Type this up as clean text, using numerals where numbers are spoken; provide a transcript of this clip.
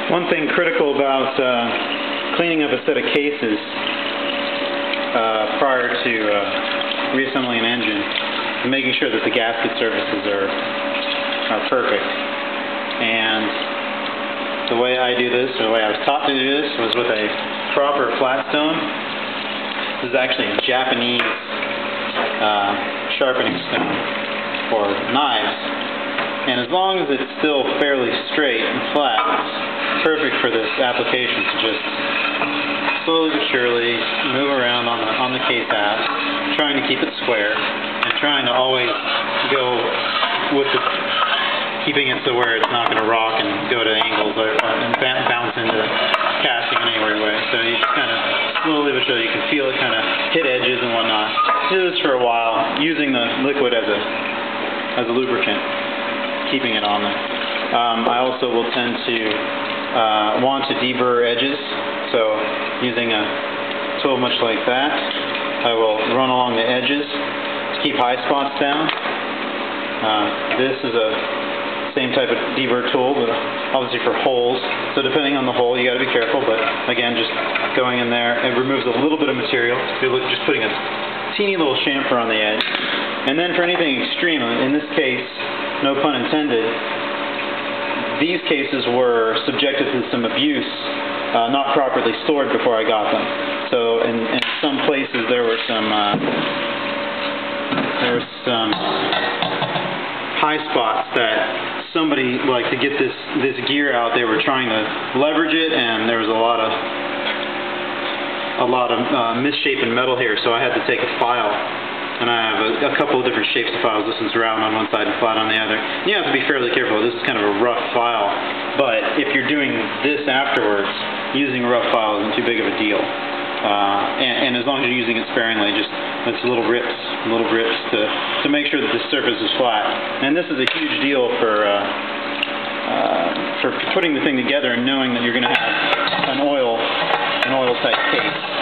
One thing critical about cleaning up a set of cases prior to reassembling an engine is making sure that the gasket surfaces are perfect. And the way I do this, or the way I was taught to do this, was with a proper flat stone. This is actually a Japanese sharpening stone for knives. And as long as it's still fairly straight and flat, it's perfect for this application to just slowly but surely move around on the case half, trying to keep it square, and trying to always go with keeping it to where it's not going to rock and go to angles and bounce into the casting in any weird way. So you just kind of slowly but surely, you can feel it kind of hit edges and whatnot. Do this for a while, using the liquid as a lubricant, keeping it on there. I also will tend to want to deburr edges, so using a tool much like that, I will run along the edges to keep high spots down. This is a same type of deburr tool, but obviously for holes, so depending on the hole you got to be careful, but again, just going in there, it removes a little bit of material. You're just putting a teeny little chamfer on the edge. And then for anything extreme, in this case, no pun intended, these cases were subjected to some abuse, not properly stored before I got them. So in some places there were some high spots that somebody, like, to get this gear out, they were trying to leverage it, and there was a lot of misshapen metal here, so I had to take a file. And I have a couple of different shapes of files. This one's round on one side and flat on the other. You have to be fairly careful. This is kind of a rough file. But if you're doing this afterwards, using a rough file isn't too big of a deal. And as long as you're using it sparingly, just it's little rips to make sure that the surface is flat. And this is a huge deal for putting the thing together and knowing that you're going to have an oil type case.